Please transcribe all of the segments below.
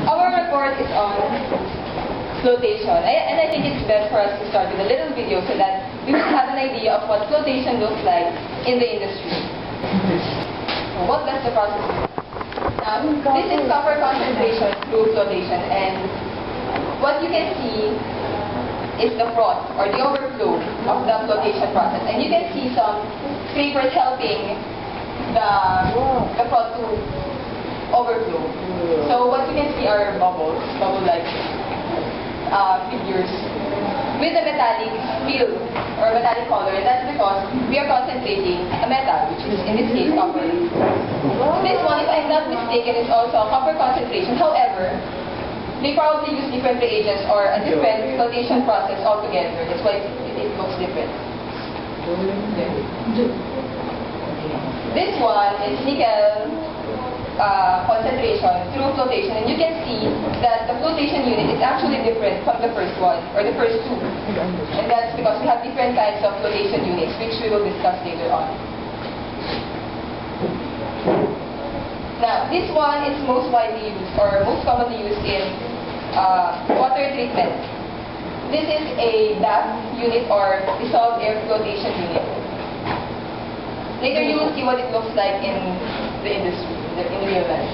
Our report is on flotation. And I think it's best for us to start with a little video so that we will have an idea of what flotation looks like in the industry. So what does the process do? This is copper concentration through flotation, and what you can see is the froth or the overflow of the flotation process. And you can see some scrapers helping the froth to overflow. So what you can see are bubbles, bubble-like figures with a metallic feel or metallic color, and that's because we are concentrating a metal, which is in this case copper. This one, if I'm not mistaken, is also a copper concentration. However, they probably use different reagents or a different flotation process altogether. That's why it looks different. This one is nickel concentration through flotation, and you can see that the flotation unit is actually different from the first one, or the first two. And that's because we have different types of flotation units, which we will discuss later on. Now, this one is most widely used, or most commonly used in water treatment. This is a DAF unit, or dissolved air flotation unit. Later you will see what it looks like in the industry, in real life.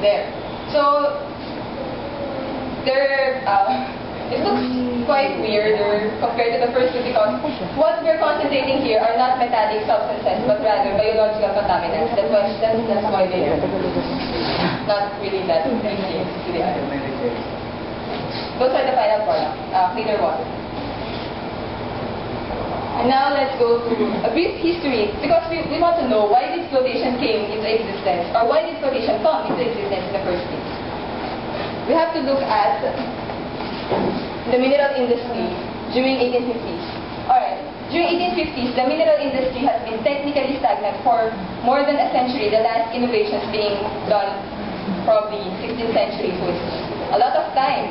There. So, it looks quite weirder compared to the first two because what we're concentrating here are not metallic substances but rather biological contaminants. That's why they're not really that easy to the eye. Those are the final product, cleaner water. And now let's go to a brief history because we want to know why this flotation came into existence, or why did flotation come into existence in the first place. We have to look at the mineral industry during 1850s. Alright, during 1850s, the mineral industry has been technically stagnant for more than a century, the last innovations being done probably 16th century, so it's a lot of time.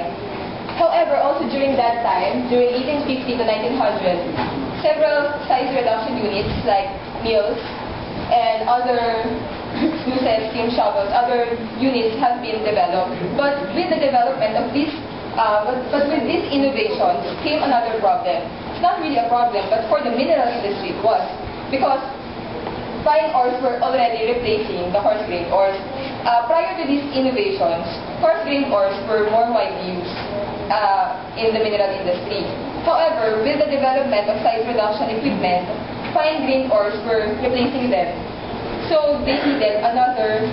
However, also during that time, during 1850 to 1900, several size reduction units like mills and other uses, steam shovels, other units have been developed. But with the development of these, but with these innovations came another problem. It's not really a problem, but for the mineral industry it was, because fine ores were already replacing the coarse-grained ores. Prior to these innovations, coarse-grained ores were more widely used in the mineral industry. However, with the development of size reduction equipment, fine-grained ores were replacing them. So they needed another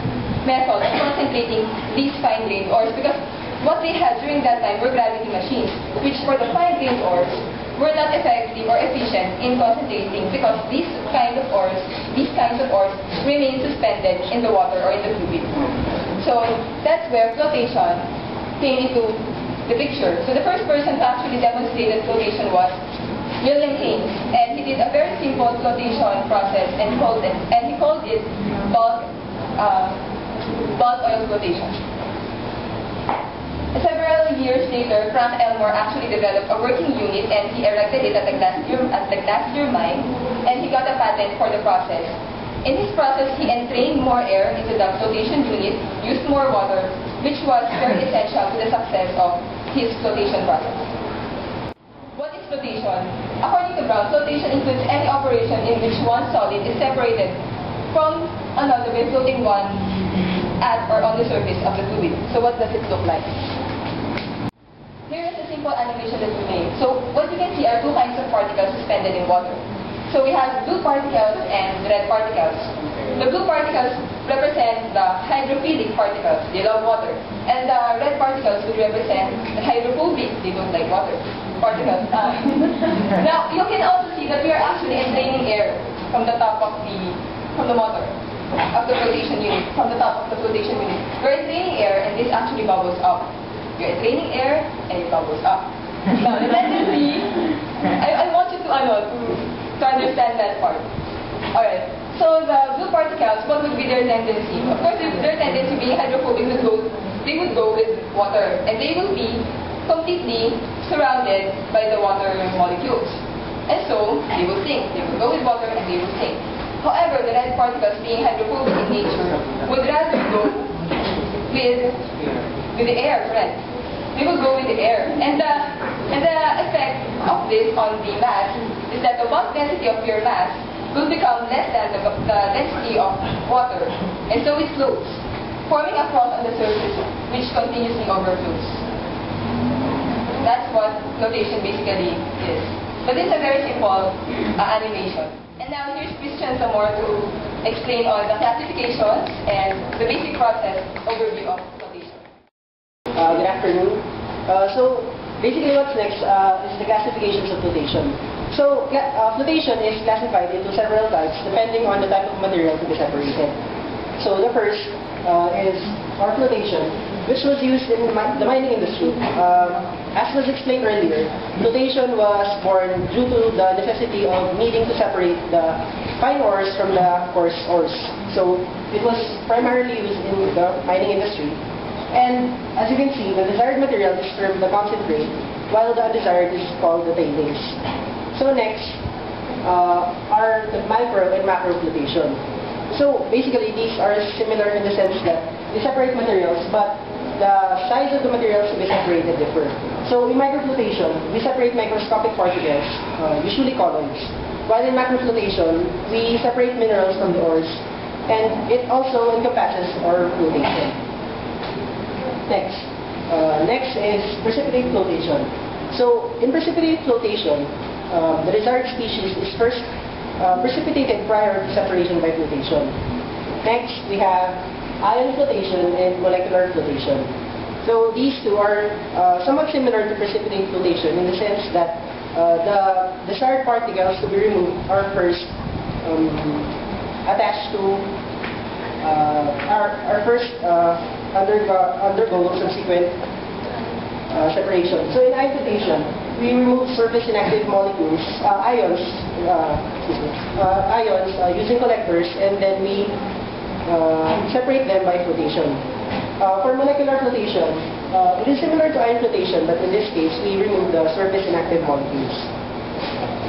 method of concentrating these fine-grained ores because what they had during that time were gravity machines, which for the fine-grained ores were not effective or efficient in concentrating because these kinds of ores remain suspended in the water or in the fluid. So that's where flotation came into the picture. So the first person to actually demonstrate flotation was William Haynes, and he did a very simple flotation process and he called it bulk oil flotation. Several years later, Frank Elmore actually developed a working unit and he erected it at the Glacier mine, and he got a patent for the process. In his process, he entrained more air into the flotation unit, used more water, which was very essential to the success of his flotation process. What is flotation? According to Brown, flotation includes any operation in which one solid is separated from another by floating one at or on the surface of the fluid. So what does it look like? Here is a simple animation that we made. So what you can see are two kinds of particles suspended in water. So we have blue particles and red particles. The blue particles represent the hydrophilic particles, they love water. And the red particles would represent the hydrophobic, they don't like water, particles. Now, you can also see that we are actually entraining air from the top of the motor, of the flotation unit, from the top of the flotation unit. We're entraining air and this actually bubbles up. You're entraining air and it bubbles up. Now, the tendency, I want you to understand that part. Alright, so the blue particles, what would be their tendency? Of course, their tendency being hydrophobic, they would go with water, and they will be completely surrounded by the water molecules. And so, they will sink. They will go with water and they will sink. However, the red particles, being hydrophobic in nature, would rather go with the air, friends. We will go with the air. And the effect of this on the mass is that the bulk density of your mass will become less than the density of water. And so it floats, forming a froth on the surface which continuously overflows. That's what flotation basically is. But it's a very simple animation. And now here's Christian Zamora to explain on the classifications and the basic process overview of flotation. Good afternoon. So basically what's next is the classifications of flotation. So flotation is classified into several types depending on the type of material to be separated. So the first is our flotation, which was used in the mining industry. As was explained earlier, flotation was born due to the necessity of needing to separate the fine ores from the coarse ores. So it was primarily used in the mining industry. And as you can see, the desired material is termed the concentrate, while the undesired is called the tailings. So next are the micro and macro flotation. So basically these are similar in the sense that they separate materials, but the size of the materials to be separated differ. So in microflotation, we separate microscopic particles, usually colloids. While in macroflotation, we separate minerals from the ores, and it also encompasses our flotation. Next is precipitate flotation. So in precipitate flotation, the desired species is first precipitated prior to separation by flotation. Next, we have ion flotation and molecular flotation. So these two are somewhat similar to precipitate flotation in the sense that the desired particles to be removed are first attached to undergo subsequent separation. So in ion flotation, we remove surface inactive molecules, ions using collectors, and then we separate them by flotation. For molecular flotation, it is similar to ion flotation, but in this case, we remove the surface inactive molecules.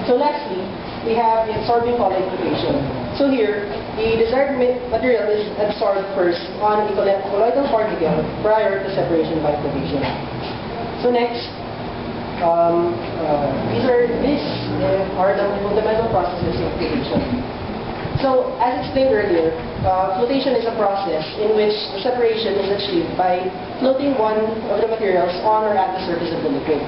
So lastly, we have the absorbing colloid flotation. So here, the desired material is absorbed first on a colloidal particle prior to separation by flotation. So next, these are the fundamental processes of flotation. So, as explained earlier, flotation is a process in which the separation is achieved by floating one of the materials on or at the surface of the liquid.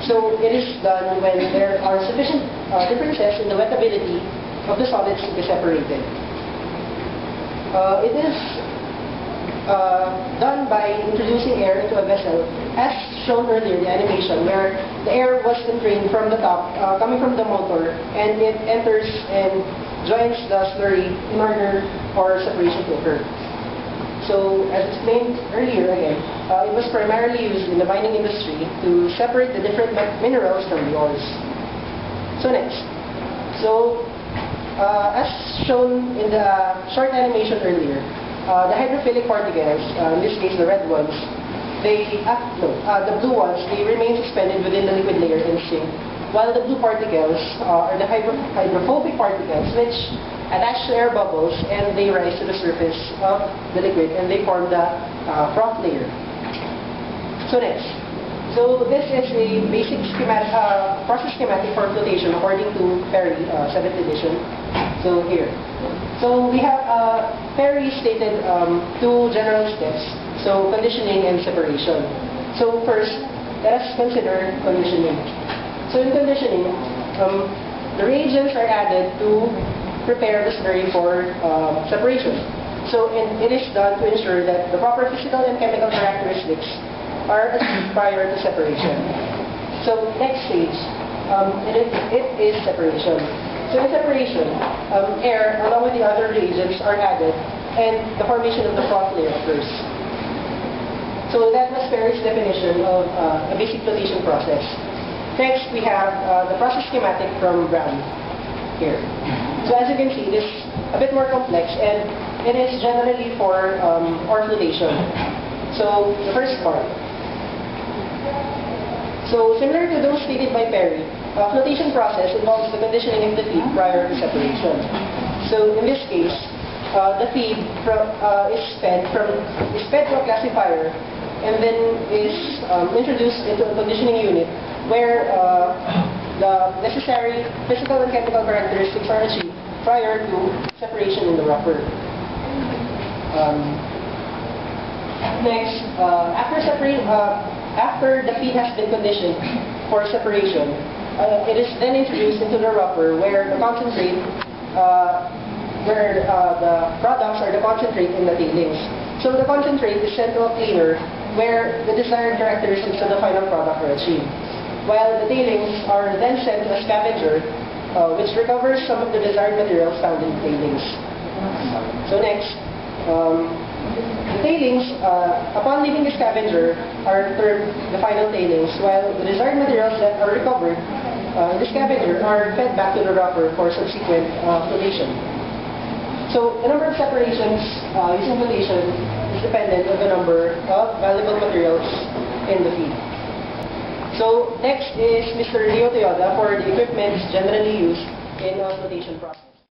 So, it is done when there are sufficient differences in the wettability of the solids to be separated. It is done by introducing air into a vessel, as shown earlier in the animation, where the air was entrained from the top, coming from the motor, and it enters and joins the slurry in order for separation to occur. So, as explained earlier again, it was primarily used in the mining industry to separate the different minerals from the ores. So next, as shown in the short animation earlier, the hydrophilic particles, in this case the red ones, the blue ones, they remain suspended within the liquid layer and sink, while the blue particles are the hydrophobic particles which attach to air bubbles and they rise to the surface of the liquid and they form the froth layer. So next, this is a basic process schematic for flotation according to Perry, 7th edition. So here. So we have Perry stated two general steps. So conditioning and separation. So first, let us consider conditioning. So in conditioning, the reagents are added to prepare the slurry for separation. So it is done to ensure that the proper physical and chemical characteristics are achieved prior to separation. So next stage, it is separation. So in separation, air along with the other reagents are added and the formation of the froth layer occurs. So that was Perry's definition of a basic flotation process. Next, we have the process schematic from Brown here. So as you can see, it is a bit more complex and it is generally for ore flotation. So the first part. So similar to those stated by Perry, flotation process involves the conditioning of the feed prior to separation. So in this case, the feed is fed to a classifier and then is introduced into a conditioning unit where the necessary physical and chemical characteristics are achieved prior to separation in the wrapper. Next, after the feed has been conditioned for separation, it is then introduced into the wrapper where the concentrate, the products are the concentrate in the tailings. So the concentrate is sent to a cleaner where the desired characteristics of the final product are achieved. While the tailings are then sent to a scavenger, which recovers some of the desired materials found in tailings. So next, the tailings, upon leaving the scavenger, are termed the final tailings, while the desired materials that are recovered in the scavenger are fed back to the wrapper for subsequent flotation. So the number of separations using flotation is dependent on the number of valuable materials in the feed. So next is Mr. Leo Toyoda for the equipment generally used in a flotation process.